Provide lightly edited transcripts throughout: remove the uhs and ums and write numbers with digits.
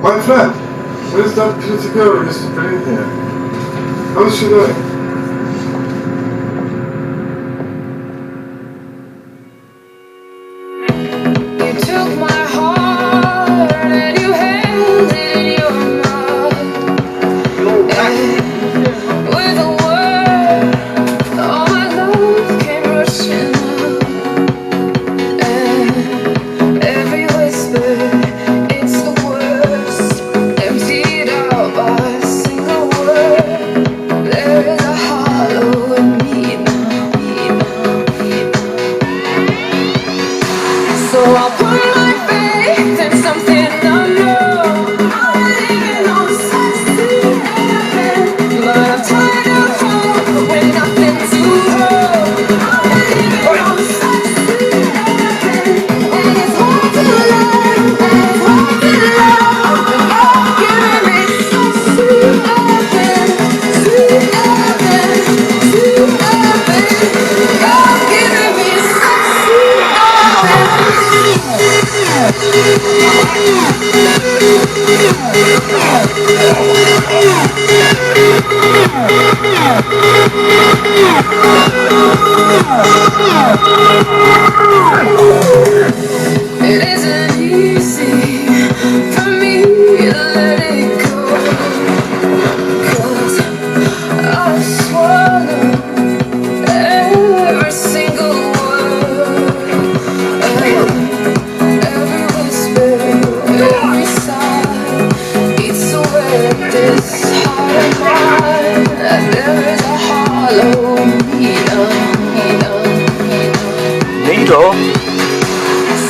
My friend, where's that pretty girl who used to bring here? How's she doing? You took my heart and you held it in your mouth. With a word, all my love came rushing out. And every whisper, it's the worst, emptied out by a single word. There is a hollow in me now. So I'll put my faith in something unknown. I'm living on such sweet heaven, but I'm tired of hope when nothing's to hold. I'm living on such sweet heaven, and it's hard to love, and it's hard to love. You're giving me such sweet heaven, sweet heaven, sweet heaven. You're giving me such sweet It isn't easy for me to let it go, 'cause I've swallowed every single word, every whisper, every sigh eats away at this heart of mine. There is a hollow needle.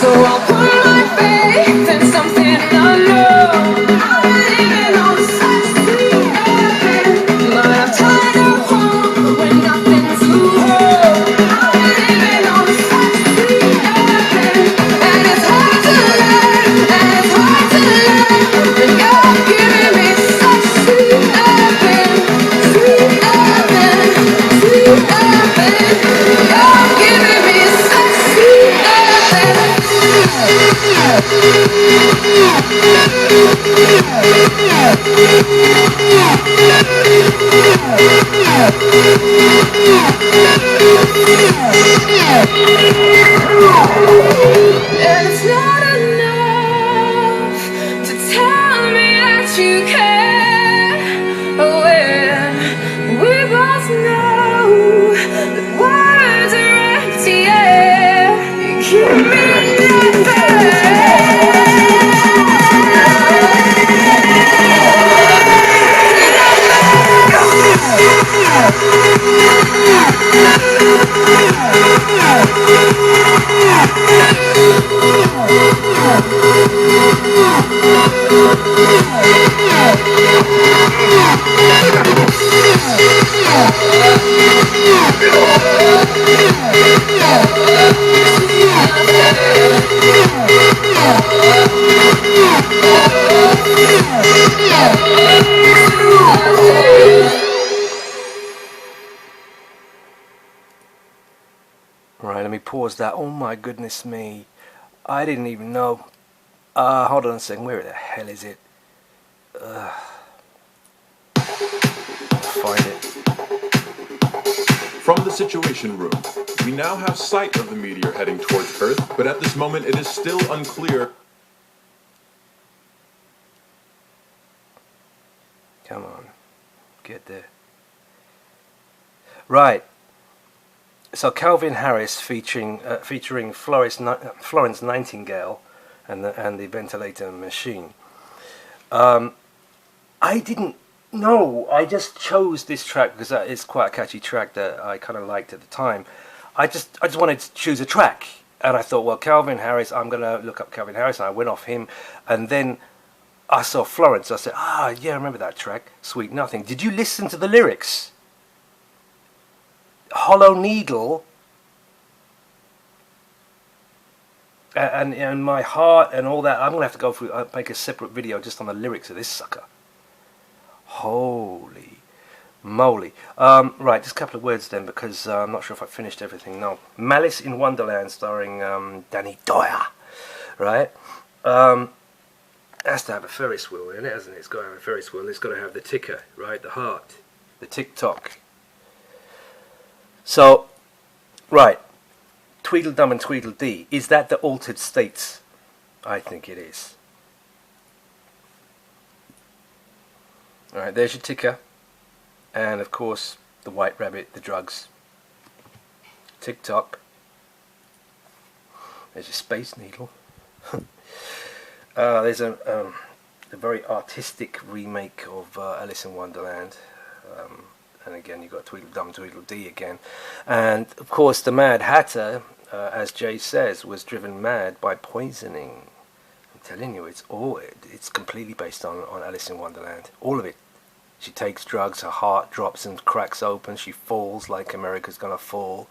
So I'll put my faith in something unknown. I'm living on such sweet heaven, but I'm tired of hope when nothing's to hold. I'm living on such sweet heaven, and it's hard to learn, and it's hard to learn. And you're giving me such sweet heaven, sweet heaven, sweet heaven. You're giving me such sweet heaven. And it's not enough to tell me that you care, when we both know that words are empty air. You give me Right, let me pause that. Oh my goodness me. I didn't even know. Hold on a second. Where the hell is it? Find it. From the Situation Room, we now have sight of the meteor heading towards Earth, but at this moment it is still unclear. Come on. Get there. Right. So Calvin Harris featuring Florence Nightingale and the ventilator machine. I didn't know. I just chose this track because it's quite a catchy track that I kind of liked at the time. I just wanted to choose a track, and I thought, well, Calvin Harris. I'm gonna look up Calvin Harris, and I went off him, and then I saw Florence. I said, yeah, I remember that track, Sweet Nothing. Did you listen to the lyrics? Hollow Needle and my heart and all that. I'm gonna have to go through, make a separate video just on the lyrics of this sucker. Holy moly. Right, just a couple of words then, because I'm not sure if I finished everything. No. Malice in Wonderland, starring Danny Dyer. Right. has to have a Ferris wheel in it, hasn't it? It's got to have a Ferris wheel. It's got to have the ticker, right? The heart, the tick-tock. So, right, Tweedledum and Tweedledee, is that the altered states? I think it is. Alright, there's your ticker. And of course, the White Rabbit, the drugs. Tick-tock. There's your Space Needle. There's a very artistic remake of Alice in Wonderland. And again, you've got Tweedledum, Tweedledee again. And of course, the Mad Hatter, as Jay says, was driven mad by poisoning. I'm telling you, it's completely based on Alice in Wonderland. All of it. She takes drugs, her heart drops and cracks open, she falls like America's gonna fall.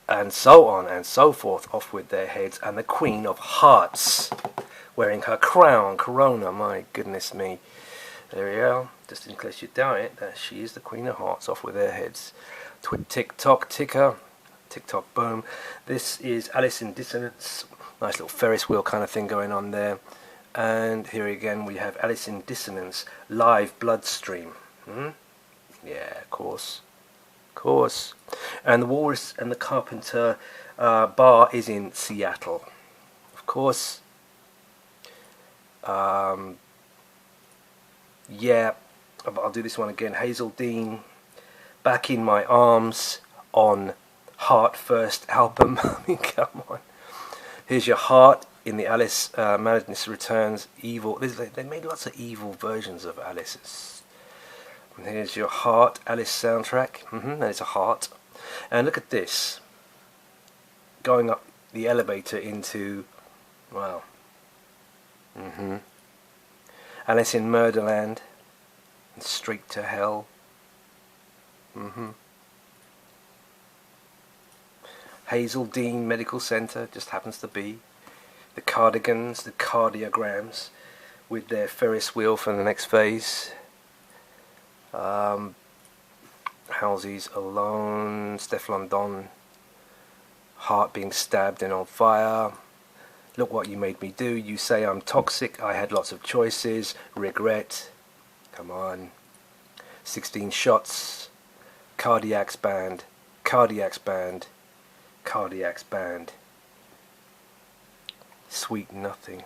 And so on and so forth, off with their heads. And the Queen of Hearts, wearing her crown, corona, my goodness me. There we go, just in case you doubt it, that she is the Queen of Hearts, off with their heads. Tick-tock, ticker, tick-tock, boom. This is Alice in Dissonance, nice little Ferris wheel kind of thing going on there. And here again we have Alice in Dissonance, live Bloodstream. Yeah, of course. And the Walrus and the Carpenter bar is in Seattle. Of course. Yeah, I'll do this one again. Hazel Dean, Back in My Arms on Heart First album. I mean, come on. Here's your Heart in the Alice Madness Returns Evil. They made lots of evil versions of Alice's. And here's your Heart Alice soundtrack. There's a heart. And look at this. Going up the elevator into, wow. Alice in Murderland, and Straight to Hell. Hazel Dean Medical Center just happens to be. The Cardigans, the Cardiograms, with their Ferris wheel for the next phase. Halsey's Alone, Stefflon Don, Heart being stabbed and on fire. Look What You Made Me Do, You Say I'm Toxic, I Had Lots of Choices, Regret, come on, 16 Shots, Cardiac's Band, Cardiac's Band, Cardiac's Band, Sweet Nothing.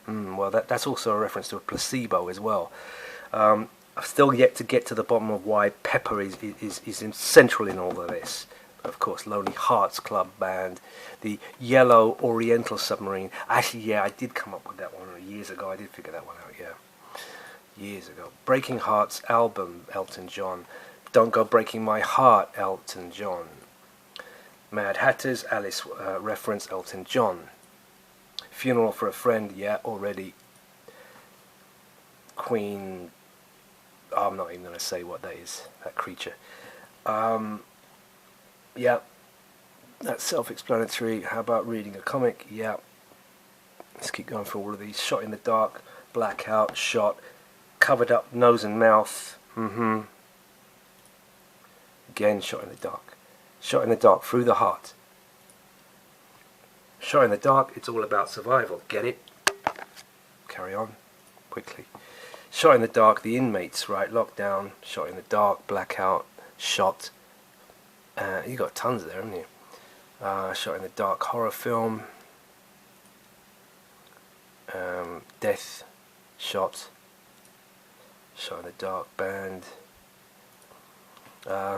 Well, that's also a reference to a Placebo as well. I've still yet to get to the bottom of why Pepper is central in all of this. Of course, Lonely Hearts Club Band, the Yellow Oriental Submarine. Actually, yeah, I did come up with that one years ago. I did figure that one out, yeah. Years ago. Breaking Hearts album, Elton John. Don't Go Breaking My Heart, Elton John. Mad Hatter's Alice reference, Elton John. Funeral for a Friend, yeah, already. Queen, I'm not even going to say what that is, that creature. Yeah, that's self-explanatory. How about reading a comic? Yeah. Let's keep going for all of these. Shot in the Dark, Blackout, Shot, Covered Up Nose and Mouth. Again, Shot in the Dark. Shot in the Dark, Through the Heart. Shot in the Dark, it's all about survival. Get it? Carry on, quickly. Shot in the Dark, The Inmates, right? Lockdown, Shot in the Dark, Blackout, Shot. You got tons there, haven't you? Shot in the Dark horror film. Death, Shot. Shot in the Dark band.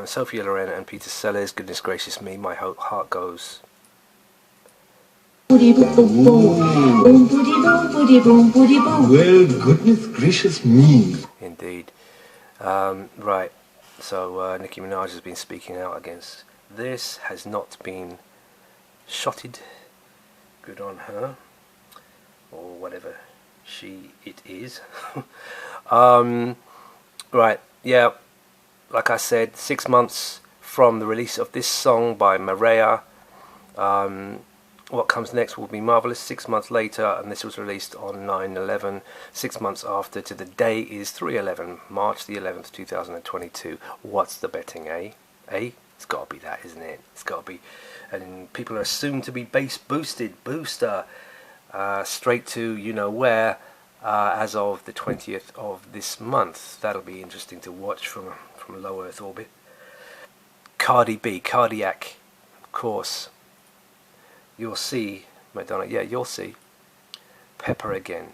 Sophia Loren and Peter Sellers, Goodness Gracious Me, My Heart Goes. Well, goodness gracious me. Indeed. Right. So Nicki Minaj has been speaking out against this. Has not been shotted. Good on her. Or whatever it is. Right. Yeah. Like I said, 6 months from the release of this song by Maria. What comes next will be marvelous. 6 months later, and this was released on 9/11. 6 months after, to the day is 3/11, March the 11th, 2022. What's the betting, eh? It's got to be that, isn't it? It's got to be. And people are assumed to be bass boosted. Booster. straight to you know where as of the 20th of this month. That'll be interesting to watch from a low Earth orbit. Cardi B, Cardiac, of course. You'll see Madonna. Yeah, you'll see Pepper again.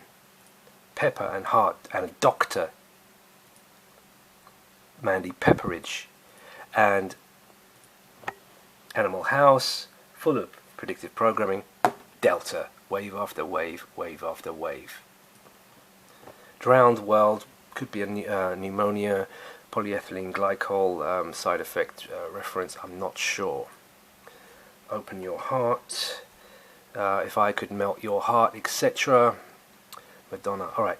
Pepper and Heart and a Doctor Mandy Pepperidge, and Animal House, full of predictive programming. Delta, wave after wave, wave after wave. Drowned World could be a pneumonia, polyethylene glycol side effect reference. I'm not sure. Open Your Heart, If I Could Melt Your Heart, etc. Madonna. All right.